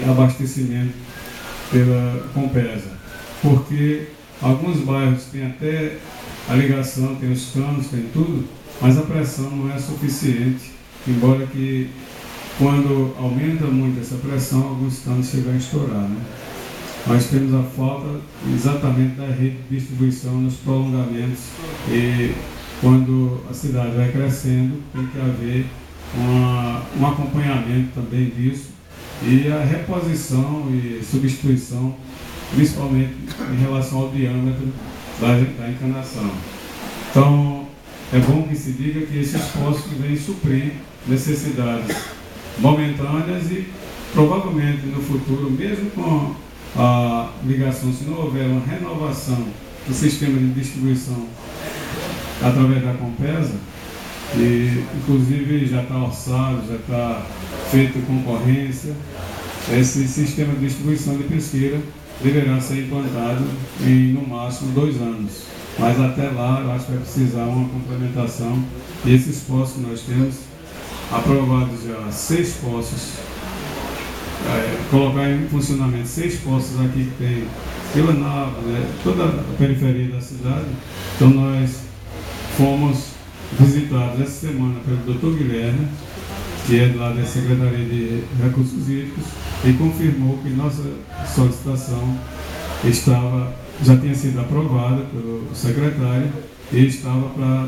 abastecimento pela Compesa, porque alguns bairros têm até a ligação, tem os canos, tem tudo, mas a pressão não é suficiente, embora que quando aumenta muito essa pressão, alguns canos chegam a estourar, né? Nós temos a falta exatamente da rede de distribuição nos prolongamentos, e quando a cidade vai crescendo, tem que haver um acompanhamento também disso, e a reposição e substituição, principalmente em relação ao diâmetro da encanação. Então, é bom que se diga que esses postos vêm suprir necessidades momentâneas e provavelmente no futuro, mesmo com a ligação, se não houver uma renovação do sistema de distribuição através da Compesa, que inclusive já está orçado, já está feita concorrência, esse sistema de distribuição de pesqueira deverá ser implantado em no máximo 2 anos. Mas até lá eu acho que vai precisar uma complementação, e esses postos que nós temos aprovados já 6 postos, colocar em funcionamento 6 postos aqui que tem Vila Nova, né, toda a periferia da cidade. Então nós fomos visitados essa semana pelo Dr. Guilherme, que é lá da Secretaria de Recursos Hídricos, e confirmou que nossa solicitação já tinha sido aprovada pelo secretário e estava para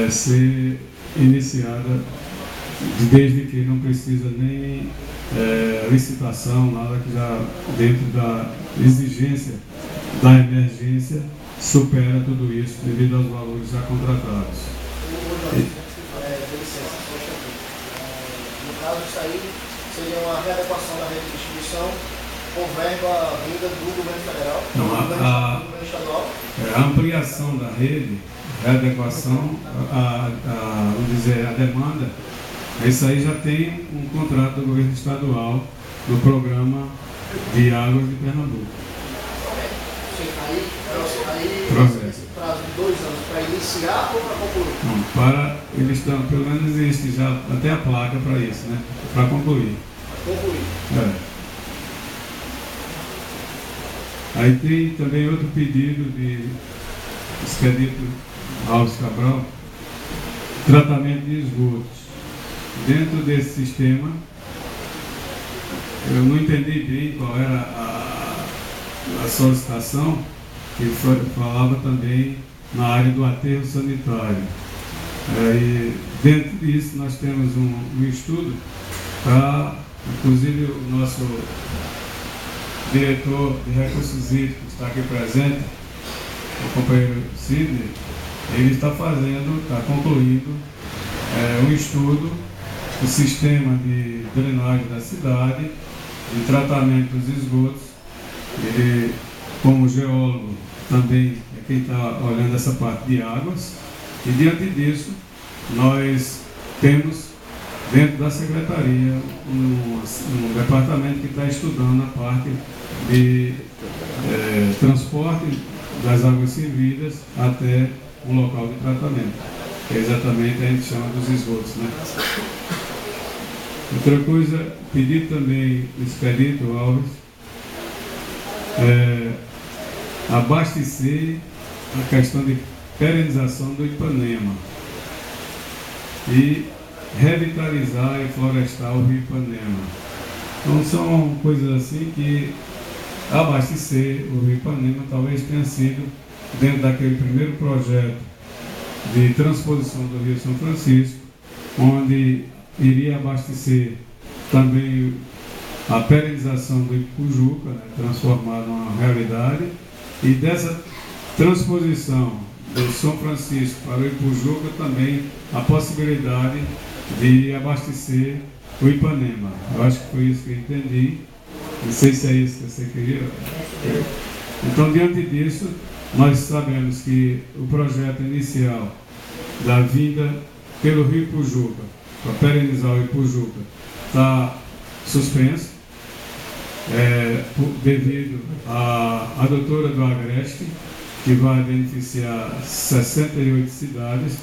ser iniciada, desde que não precisa nem licitação, nada, que já dentro da exigência da emergência supera tudo isso devido aos valores já contratados. No caso, isso aí seria uma readequação da rede de distribuição com verba vinda do governo federal, Não, do governo estadual. A ampliação da rede, readequação, vamos dizer, a demanda, isso aí já tem um contrato do governo estadual no programa de águas de Pernambuco. Sim, aí Processo. prazo de 2 anos para iniciar ou para concluir? Não, eles estão, pelo menos existe já até a placa para isso, né? Para concluir. Concluir. Aí tem também outro pedido de Expedito Alves Cabral, tratamento de esgotos. Dentro desse sistema, eu não entendi bem qual era a solicitação, que falava também na área do aterro sanitário. E dentro disso nós temos um estudo para, inclusive o nosso diretor de recursos hídricos está aqui presente, o companheiro Sidney, ele está concluindo um estudo do sistema de drenagem da cidade, de tratamento dos esgotos. Ele, como geólogo, também é quem está olhando essa parte de águas, e diante disso nós temos dentro da secretaria um departamento que está estudando a parte de transporte das águas servidas até o local de tratamento, que é exatamente a gente chama dos esgotos, né? Outra coisa, pedir também o Expedito Alves abastecer a questão de perenização do Ipanema e revitalizar e florestar o Rio Ipanema. Então são coisas assim que abastecer o Rio Ipanema talvez tenha sido dentro daquele primeiro projeto de transposição do Rio São Francisco, onde iria abastecer também a perenização do Ipujuca, né, transformada numa realidade, e dessa transposição do São Francisco para o Ipujuca também a possibilidade de abastecer o Ipanema. Eu acho que foi isso que eu entendi. Não sei se é isso que você queria. Então, diante disso, nós sabemos que o projeto inicial da vinda pelo Rio Ipujuca, para perenizar o Ipujuca, está suspenso, devido à adutora do Agreste, que vai beneficiar 68 cidades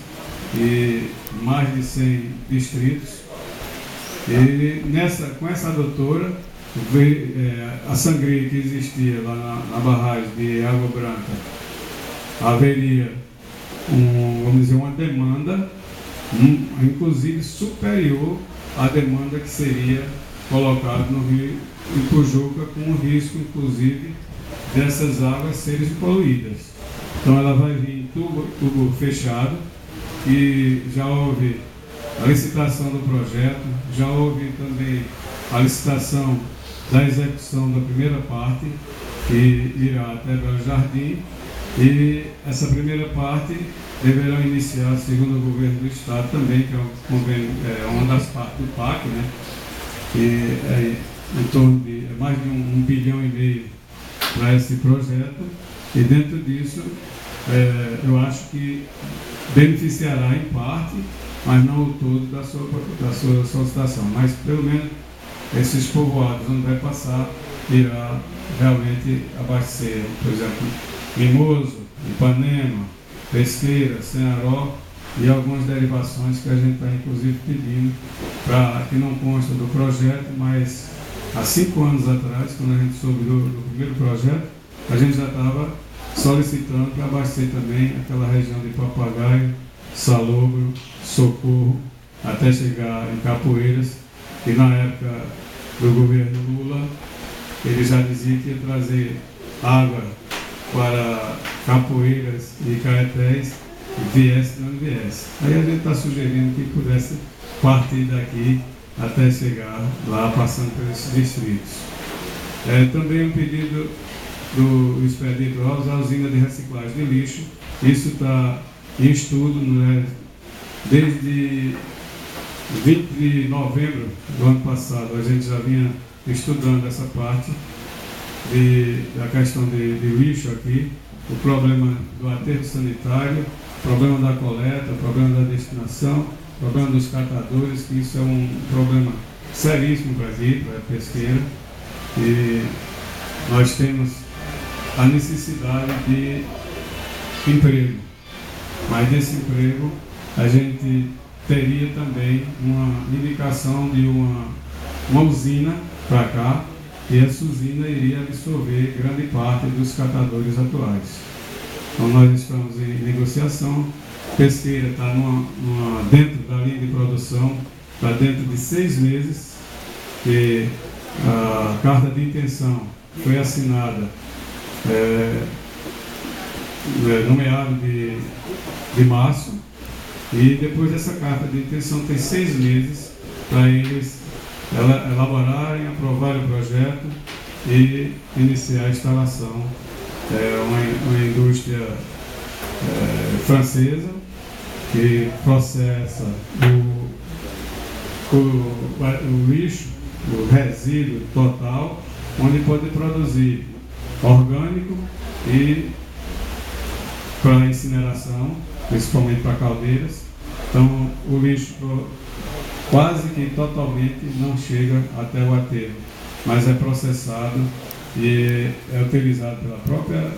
e mais de 100 distritos. E com essa adutora, a sangria que existia lá na barragem de Água Branca, haveria vamos dizer, uma demanda, inclusive superior à demanda que seria colocada no rio Ipujuca, com o risco, inclusive, dessas águas serem poluídas. Então ela vai vir em tubo fechado, e já houve a licitação do projeto, já houve também a licitação da execução da primeira parte, que irá até Belo Jardim, e essa primeira parte deverá iniciar, segundo o governo do estado também, que é um convênio, uma das partes do PAC, né? Que é em torno de mais de 1,5 bilhão para esse projeto, e dentro disso eu acho que beneficiará em parte, mas não o todo da sua solicitação, mas pelo menos esses povoados onde vai passar irá realmente abastecer, por exemplo, Mimoso, Ipanema, Pesqueira, Senaró e algumas derivações que a gente está inclusive pedindo, que não consta do projeto, mas há 5 anos atrás, quando a gente soube do primeiro projeto, a gente já estava solicitando para abastecer também aquela região de Papagaio, Salobro, Socorro, até chegar em Capoeiras, que na época do governo Lula, ele já dizia que ia trazer água para Capoeiras e Caetés, viesse de onde viesse. Aí a gente está sugerindo que pudesse partir daqui até chegar lá, passando por esses distritos. Também um pedido do Expedito Alves, a usina de reciclagem de lixo. Isso está em estudo, né? Desde 20 de novembro do ano passado, a gente já vinha estudando essa parte da questão de lixo aqui, o problema do aterro sanitário, o problema da coleta, o problema da destinação, o problema dos catadores, que isso é um problema seríssimo para a pesqueira, e nós temos a necessidade de emprego, mas desse emprego a gente teria também uma indicação de uma usina para cá, e essa usina iria absorver grande parte dos catadores atuais. Então nós estamos em negociação, Pesqueira está dentro da linha de produção, está dentro de 6 meses, que a carta de intenção foi assinada no meado de março, e depois dessa carta de intenção tem 6 meses para eles elaborarem, aprovarem o projeto e iniciar a instalação. Uma indústria francesa que processa o lixo, o resíduo total, onde pode produzir orgânico e para incineração, principalmente para caldeiras. Então o lixo quase que totalmente não chega até o aterro, mas é processado e é utilizado pela própria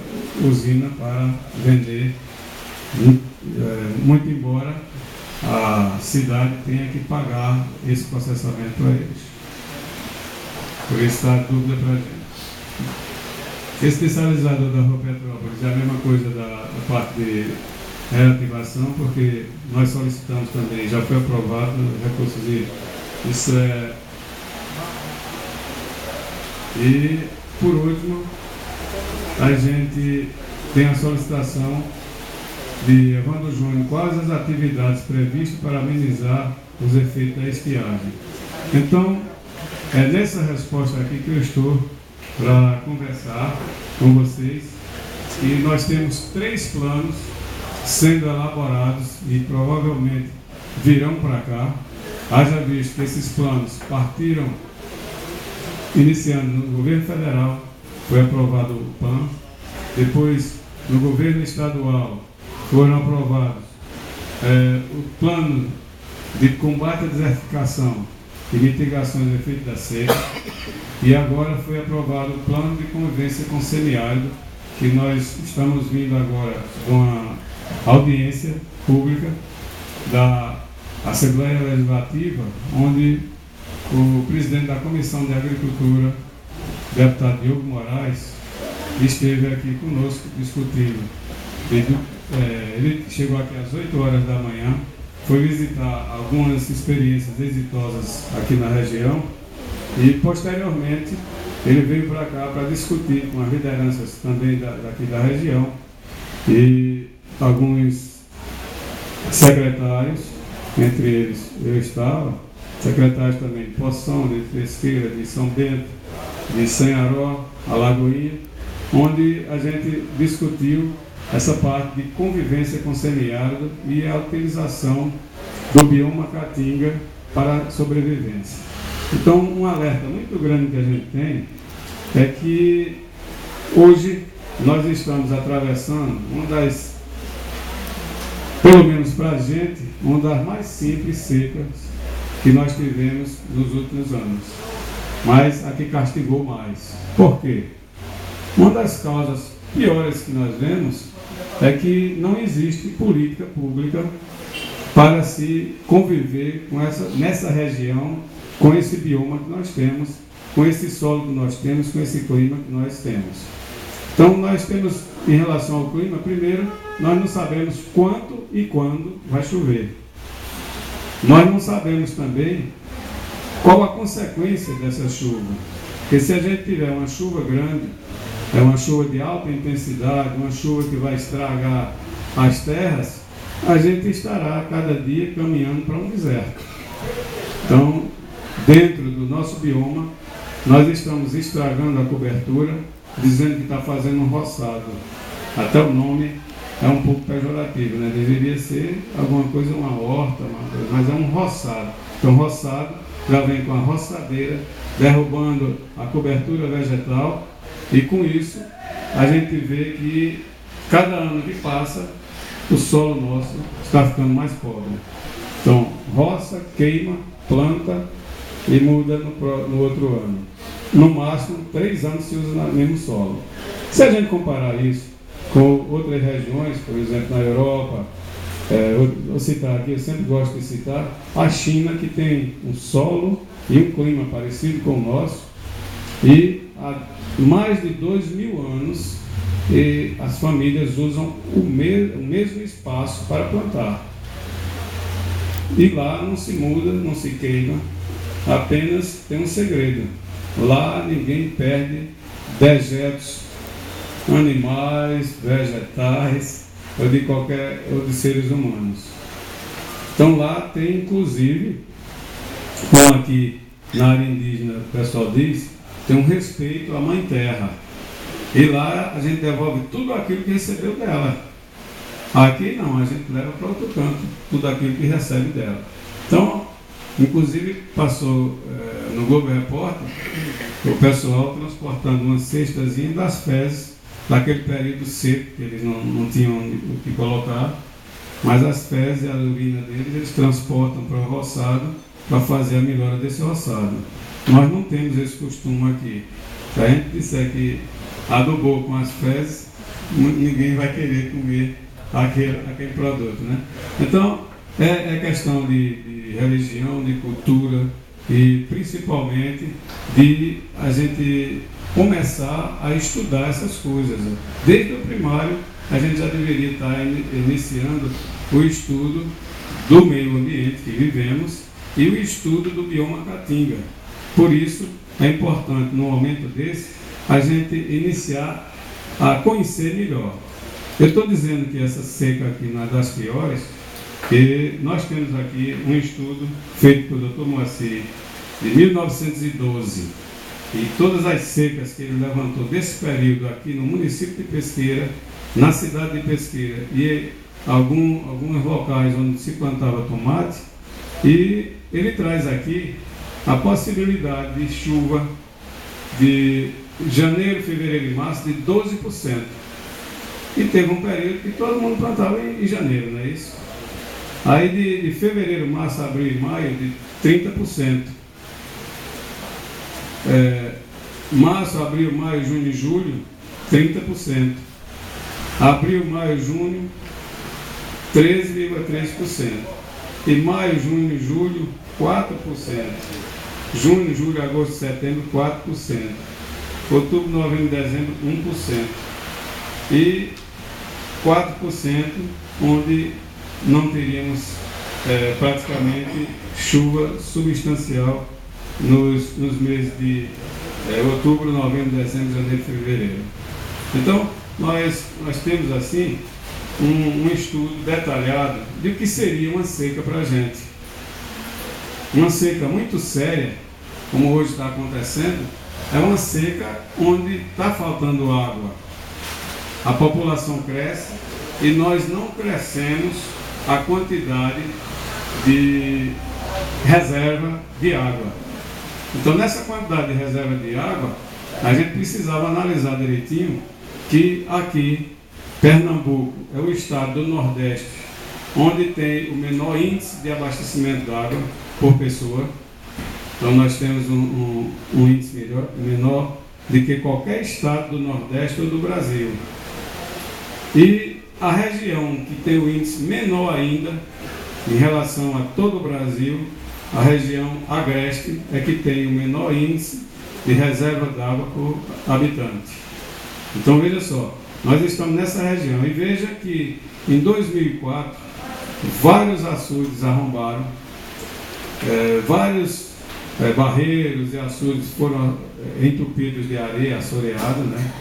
usina para vender, muito embora a cidade tenha que pagar esse processamento para eles. Por isso está a dúvida para a gente. Esse dessalizador da Rua Petrópolis é a mesma coisa da parte de reativação, porque nós solicitamos também, já foi aprovado recursos de isso E por último, a gente tem a solicitação de Evandro Júnior, quais as atividades previstas para amenizar os efeitos da estiagem. Então, é nessa resposta aqui que eu estou para conversar com vocês, e nós temos 3 planos sendo elaborados e provavelmente virão para cá. Haja visto que esses planos partiram iniciando no governo federal, foi aprovado o PAN, depois no governo estadual foram aprovados o plano de combate à desertificação e mitigação do efeito da seca, e agora foi aprovado o plano de convivência com semiárido, que nós estamos vindo agora com a audiência pública da Assembleia Legislativa, onde o presidente da Comissão de Agricultura deputado Diogo Moraes, esteve aqui conosco discutindo. Ele chegou aqui às 8 horas da manhã, foi visitar algumas experiências exitosas aqui na região e, posteriormente, ele veio para cá para discutir com as lideranças também daqui da região e alguns secretários, entre eles eu estava, secretários também de Poção, de Pesqueira, de São Bento, de Sanharó, Alagoinha, onde a gente discutiu essa parte de convivência com semiárido e a utilização do bioma Caatinga para a sobrevivência. Então, um alerta muito grande que a gente tem é que hoje nós estamos atravessando uma das, pelo menos para a gente, uma das mais simples secas que nós tivemos nos últimos anos, mas a que castigou mais. Por quê? Uma das causas piores que nós vemos é que não existe política pública para se conviver nessa região, com esse bioma que nós temos, com esse solo que nós temos, com esse clima que nós temos. Então, nós temos, em relação ao clima, primeiro, nós não sabemos quanto e quando vai chover. Nós não sabemos também qual a consequência dessa chuva. Porque se a gente tiver uma chuva grande, é uma chuva de alta intensidade, uma chuva que vai estragar as terras, a gente estará cada dia caminhando para um deserto. Então, dentro do nosso bioma, nós estamos estragando a cobertura, dizendo que está fazendo um roçado. Até o nome é um pouco pejorativo, né? Deveria ser alguma coisa, uma horta, mas é um roçado. Então, roçado já vem com a roçadeira, derrubando a cobertura vegetal, e com isso a gente vê que cada ano que passa o solo nosso está ficando mais pobre. Então, roça, queima, planta e muda no outro ano. No máximo 3 anos se usa no mesmo solo. Se a gente comparar isso com outras regiões, por exemplo na Europa, vou citar aqui, eu sempre gosto de citar a China, que tem um solo e um clima parecido com o nosso, e há mais de 2.000 anos as famílias usam o mesmo espaço para plantar. E lá não se muda, não se queima, apenas tem um segredo: lá ninguém perde dejetos animais, vegetais ou de seres humanos. Então lá tem, inclusive, como aqui na área indígena o pessoal diz, tem um respeito à Mãe Terra. E lá a gente devolve tudo aquilo que recebeu dela. Aqui não, a gente leva para outro canto tudo aquilo que recebe dela. Então, inclusive passou no Globo Repórter o pessoal transportando uma cestazinha das fezes daquele período seco, que eles não tinham o que colocar, mas as fezes e a urina deles eles transportam para o roçado para fazer a melhora desse roçado. Nós não temos esse costume aqui. Se a gente disser que adubou com as fezes, ninguém vai querer comer aquele produto, né? Então, é questão de religião, de cultura e principalmente de a gente começar a estudar essas coisas. Desde o primário, a gente já deveria estar iniciando o estudo do meio ambiente que vivemos e o estudo do bioma Caatinga. Por isso, é importante, num momento desse, a gente iniciar a conhecer melhor. Eu estou dizendo que essa seca aqui não é das piores, porque nós temos aqui um estudo feito pelo Dr. Moacir de 1912, e todas as secas que ele levantou desse período aqui no município de Pesqueira, na cidade de Pesqueira e alguns locais onde se plantava tomate, e ele traz aqui a possibilidade de chuva de janeiro, fevereiro e março de 12%. E teve um período que todo mundo plantava em janeiro, não é isso? Aí de fevereiro, março, abril e maio, de 30%. Março, abril, maio, junho e julho, 30%. Abril, maio, junho, 13,3%. E maio, junho e julho, 4%. Junho, julho, agosto e setembro, 4%. outubro, novembro e dezembro 1%. E 4% onde não teríamos praticamente chuva substancial nos meses de outubro, novembro, dezembro, janeiro e fevereiro. Então, nós temos assim um estudo detalhado de o que seria uma seca para a gente. Uma seca muito séria, como hoje está acontecendo, é uma seca onde está faltando água. A população cresce e nós não crescemos a quantidade de reserva de água. Então, nessa quantidade de reserva de água, a gente precisava analisar direitinho que aqui, Pernambuco é o estado do Nordeste onde tem o menor índice de abastecimento de água por pessoa. Então, nós temos um índice menor do que qualquer estado do Nordeste ou do Brasil. E a região que tem o índice menor ainda, em relação a todo o Brasil, a região agreste é que tem o menor índice de reserva d'água por habitante. Então, veja só, nós estamos nessa região e veja que em 2004 vários açudes arrombaram, vários barreiros e açudes foram entupidos de areia, assoreada, né?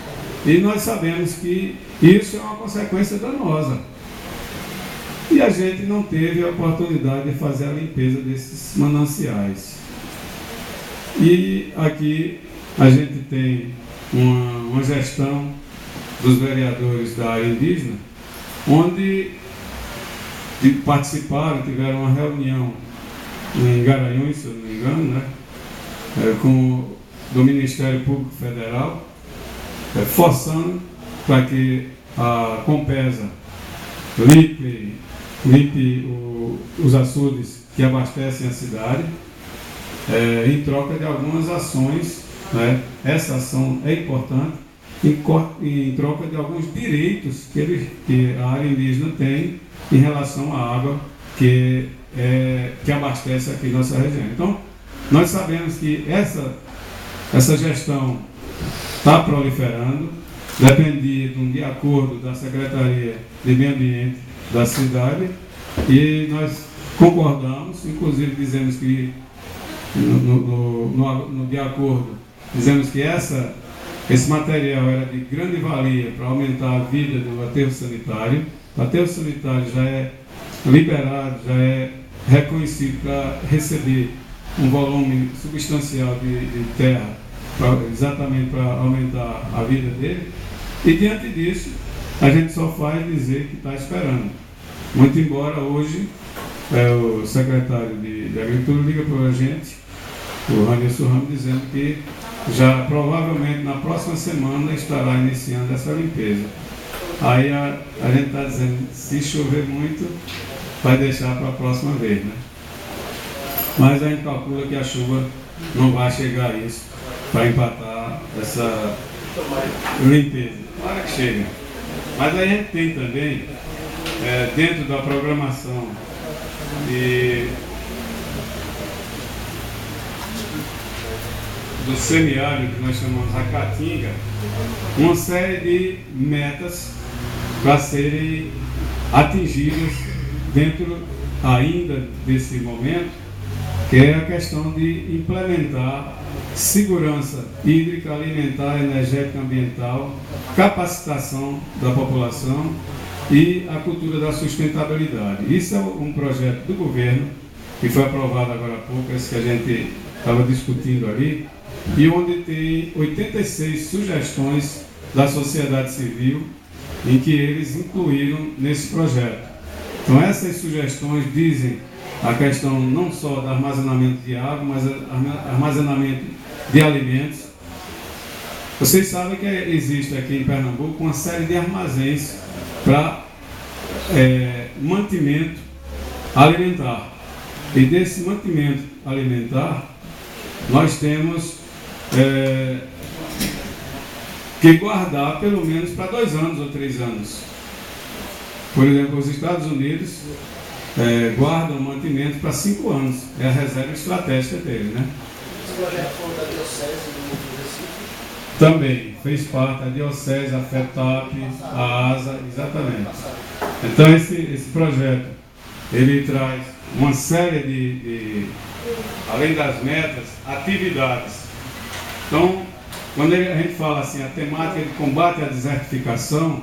E nós sabemos que isso é uma consequência danosa. E a gente não teve a oportunidade de fazer a limpeza desses mananciais. E aqui a gente tem uma gestão dos vereadores da área indígena, onde participaram, tiveram uma reunião em Garanhuns, se eu não me engano, né? Do Ministério Público Federal, forçando para que a Compesa limpe os açudes que abastecem a cidade, em troca de algumas ações, né? Essa ação é importante, em troca de alguns direitos que a área indígena tem em relação à água que abastece aqui nossa região. Então, nós sabemos que essa gestão está proliferando, dependia de acordo da Secretaria de Meio Ambiente da cidade, e nós concordamos, inclusive dizemos que de acordo, dizemos que esse material era de grande valia para aumentar a vida do aterro sanitário. O aterro sanitário já é liberado, já é reconhecido para receber um volume substancial de terra, exatamente para aumentar a vida dele. E diante disso, a gente só faz dizer que está esperando. Muito embora hoje o secretário de Agricultura liga para a gente, o Ranilson Ramos, dizendo que já provavelmente na próxima semana estará iniciando essa limpeza. Aí a gente está dizendo, se chover muito, vai deixar para a próxima vez, né? Mas a gente calcula que a chuva não vai chegar a isso para empatar essa limpeza. Claro que chega. Mas a gente tem também, dentro da programação do semiárido, que nós chamamos a Caatinga, uma série de metas para serem atingidas dentro ainda desse momento, que é a questão de implementar segurança hídrica, alimentar, energética, ambiental, capacitação da população e a cultura da sustentabilidade. Isso é um projeto do governo, que foi aprovado agora há pouco, esse que a gente estava discutindo ali, e onde tem 86 sugestões da sociedade civil, em que eles incluíram nesse projeto. Então, essas sugestões dizem a questão não só do armazenamento de água, mas armazenamento de alimentos. Vocês sabem que existe aqui em Pernambuco uma série de armazéns para mantimento alimentar. E desse mantimento alimentar, nós temos que guardar pelo menos para 2 anos ou 3 anos. Por exemplo, os Estados Unidos guardam mantimento para 5 anos. É a reserva estratégica dele, né? Esse projeto foi da Diocese do Recife? Também fez parte a Diocese, a FETAP, a ASA, exatamente. Então esse projeto, ele traz uma série de além das metas, atividades. Então, quando a gente fala assim, a temática de combate à desertificação,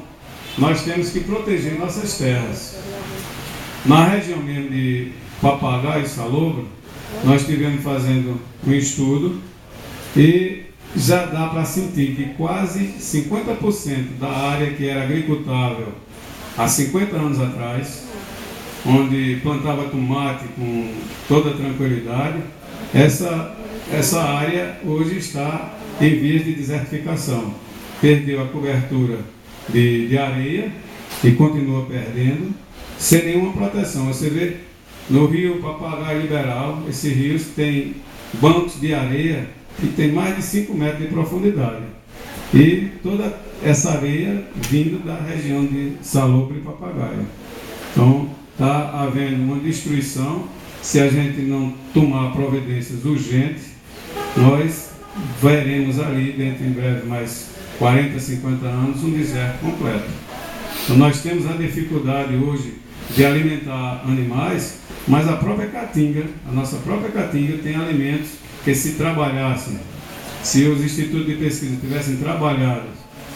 nós temos que proteger nossas terras. Na região mesmo de Papagaio e Salobro, nós estivemos fazendo um estudo e já dá para sentir que quase 50% da área que era agricultável há 50 anos atrás, onde plantava tomate com toda tranquilidade, essa área hoje está em vias de desertificação. Perdeu a cobertura de areia e continua perdendo, sem nenhuma proteção. Você vê no rio Papagaio Liberal, esses rios têm bancos de areia que tem mais de 5 metros de profundidade. E toda essa areia vindo da região de Salobro e Papagaio. Então, está havendo uma destruição. Se a gente não tomar providências urgentes, nós veremos ali, dentro em breve, mais 40, 50 anos, um deserto completo. Então, nós temos a dificuldade hoje de alimentar animais, mas a própria Caatinga, a nossa própria Caatinga tem alimentos que, se trabalhassem, se os institutos de pesquisa tivessem trabalhado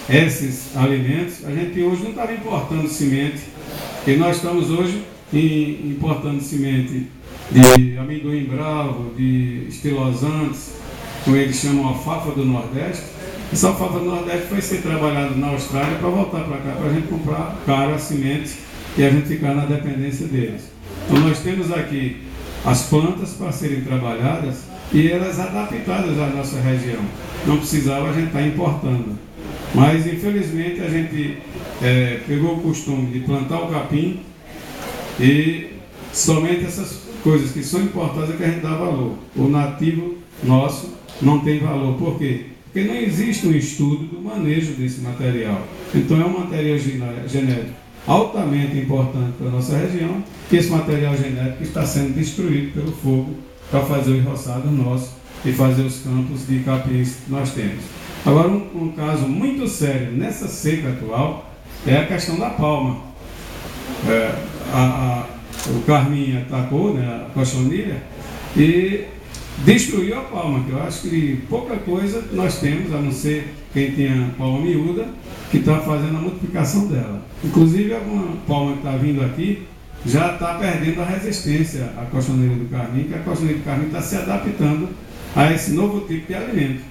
esses alimentos, a gente hoje não estava importando semente, e nós estamos hoje importando semente de amendoim bravo, de estilosantes, como eles chamam alfafa do Nordeste. Essa alfafa do Nordeste foi ser trabalhada na Austrália para voltar para cá, para a gente comprar caro a semente e a gente ficar na dependência deles. Então nós temos aqui as plantas para serem trabalhadas e elas adaptadas à nossa região. Não precisava a gente estar importando. Mas infelizmente a gente pegou o costume de plantar o capim e somente essas coisas que são importadas é que a gente dá valor. O nativo nosso não tem valor. Por quê? Porque não existe um estudo do manejo desse material. Então é um material genético altamente importante para a nossa região, que esse material genético está sendo destruído pelo fogo para fazer o enroçado nosso e fazer os campos de capins que nós temos. Agora, um caso muito sério nessa seca atual é a questão da palma. O carmim atacou, né, a cochonilha, e destruiu a palma, que eu acho que pouca coisa nós temos, a não ser quem tinha palma miúda, que está fazendo a multiplicação dela. Inclusive, alguma palma que está vindo aqui já está perdendo a resistência à cochonilha do carmim, que a cochonilha do carmim está se adaptando a esse novo tipo de alimento.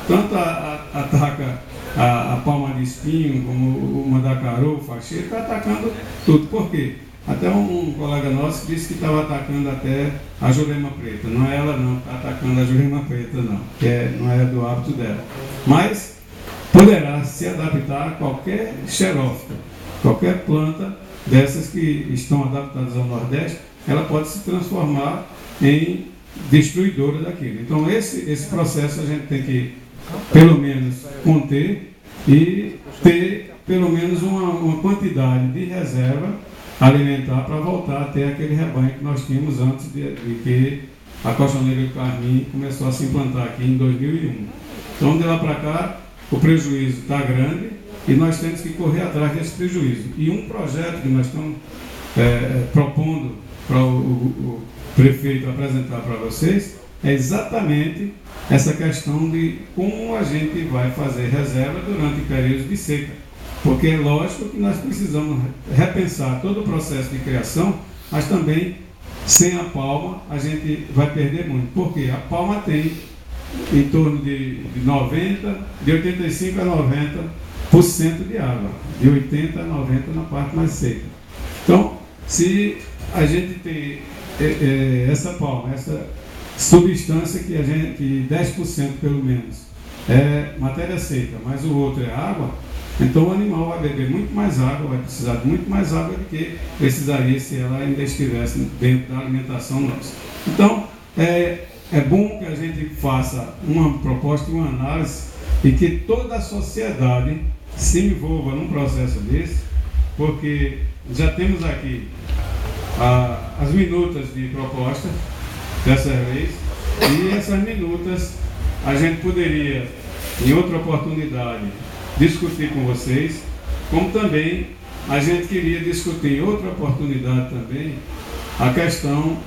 Tanto ataca a palma de espinho, como o mandacaru, o faxeiro, está atacando tudo. Por quê? Até um colega nosso disse que estava atacando até a jurema preta. Não é ela não, está atacando a jurema preta não, que não é do hábito dela. Mas poderá se adaptar a qualquer xerófita, qualquer planta dessas que estão adaptadas ao Nordeste, ela pode se transformar em destruidora daquilo. Então esse processo a gente tem que, pelo menos, conter e ter, pelo menos, uma quantidade de reserva alimentar para voltar a ter aquele rebanho que nós tínhamos antes de que a cochonilha do carmim começou a se implantar aqui em 2001. Então, de lá para cá, o prejuízo está grande e nós temos que correr atrás desse prejuízo. E um projeto que nós estamos propondo para o prefeito apresentar para vocês é exatamente essa questão de como a gente vai fazer reserva durante períodos de seca. Porque é lógico que nós precisamos repensar todo o processo de criação, mas também, sem a palma, a gente vai perder muito. Porque a palma tem em torno de 85% a 90% de água, de 80% a 90% na parte mais seca. Então, se a gente tem essa palma, essa substância que 10% pelo menos é matéria seca, mas o outro é água, então o animal vai beber muito mais água, vai precisar de muito mais água do que precisaria se ela ainda estivesse dentro da alimentação nossa. Então, é bom que a gente faça uma proposta e uma análise e que toda a sociedade se envolva num processo desse, porque já temos aqui as minutas de proposta dessas leis, e essas minutas a gente poderia em outra oportunidade, discutir com vocês, como também a gente queria discutir em outra oportunidade também a questão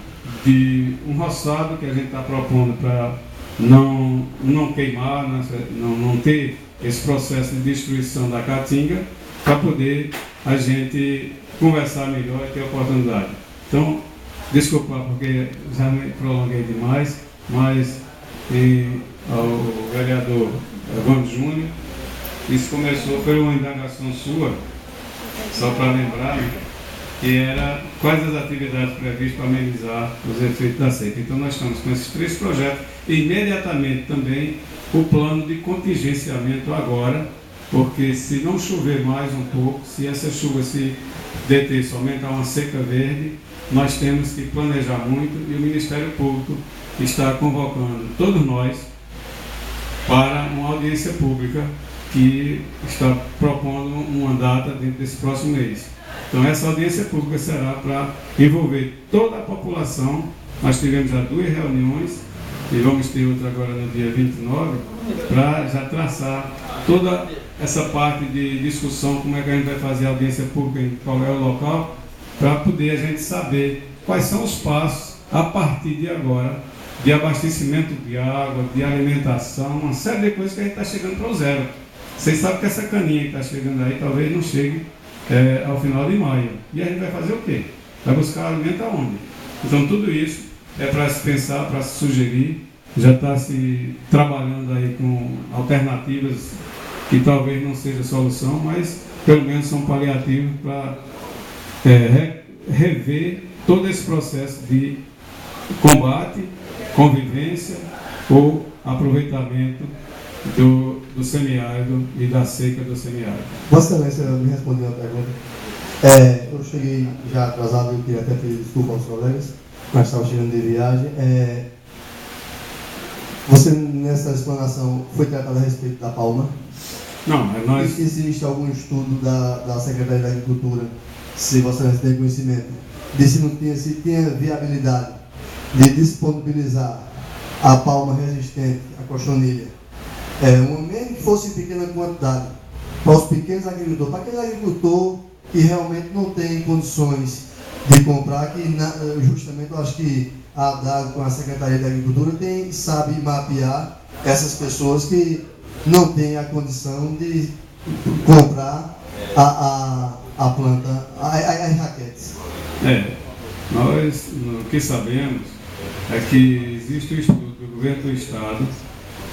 de um roçado que a gente está propondo para não queimar, não ter esse processo de destruição da caatinga, para poder a gente conversar melhor e ter oportunidade. Então, desculpa porque já me prolonguei demais, mas ao vereador Evandro Júnior, isso começou por uma indagação sua, só para lembrar, que era quais as atividades previstas para amenizar os efeitos da seca. Então nós estamos com esses 3 projetos e imediatamente também o plano de contingenciamento agora, porque se não chover mais um pouco, se essa chuva se deter somente a uma seca verde, nós temos que planejar muito e o Ministério Público está convocando todos nós para uma audiência pública que está propondo uma data dentro desse próximo mês. Então essa audiência pública será para envolver toda a população. Nós tivemos já 2 reuniões e vamos ter outra agora no dia 29, para já traçar toda essa parte de discussão, como é que a gente vai fazer a audiência pública, em qual é o local, para poder a gente saber quais são os passos a partir de agora, de abastecimento de água, de alimentação, uma série de coisas que a gente está chegando para o zero. Vocês sabem que essa caninha que está chegando aí talvez não chegue ao final de maio. E a gente vai fazer o quê? Vai buscar alimento aonde? Então tudo isso é para se pensar, para se sugerir. Já está se trabalhando aí com alternativas que talvez não seja solução, mas pelo menos são paliativos para rever todo esse processo de combate, convivência ou aproveitamento do semiárido e da seca do semiárido. Vossa Excelência me respondeu a pergunta. Eu cheguei já atrasado, eu queria até pedir desculpa aos colegas, mas estava chegando de viagem. Você, nessa explanação, foi tratado a respeito da palma? Não, mas nós... Existe algum estudo da Secretaria da Agricultura, se Vossa Excelência tem conhecimento, de se tinha viabilidade de disponibilizar a palma resistente, a cochonilha, mesmo que fosse em pequena quantidade, para os pequenos agricultores, para aquele agricultor que realmente não tem condições de comprar, que justamente eu acho que a ADAG com a Secretaria da Agricultura sabe mapear essas pessoas que não têm a condição de comprar a planta, as raquetes. Nós o que sabemos é que existe um estudo do governo do estado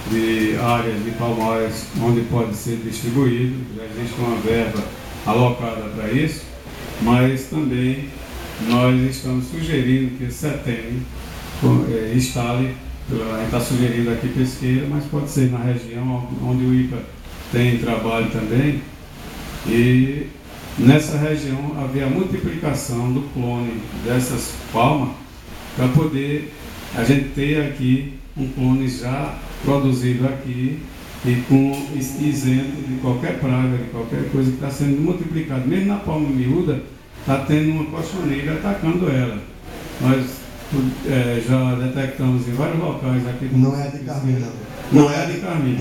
de áreas de palmeiras onde pode ser distribuído, já existe uma verba alocada para isso, mas também nós estamos sugerindo que a CETEM instale, a gente está sugerindo aqui Pesqueira, mas pode ser na região onde o IPA tem trabalho também, e nessa região havia a multiplicação do clone dessas palmas para poder a gente ter aqui um clone já produzido aqui e isento de qualquer praga, de qualquer coisa que está sendo multiplicado. Mesmo na palma miúda, está tendo uma cochonilha atacando ela. Nós já detectamos em vários locais aqui. Não é a de carmim, não. Não é a de carmim.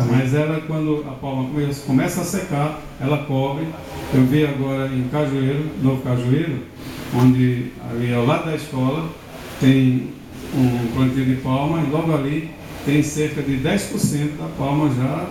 Mas ela, quando a palma começa a secar, ela cobre. Eu vi agora em Cajueiro, Novo Cajueiro, onde ali ao lado da escola tem um plantio de palma e logo ali tem cerca de 10% da palma já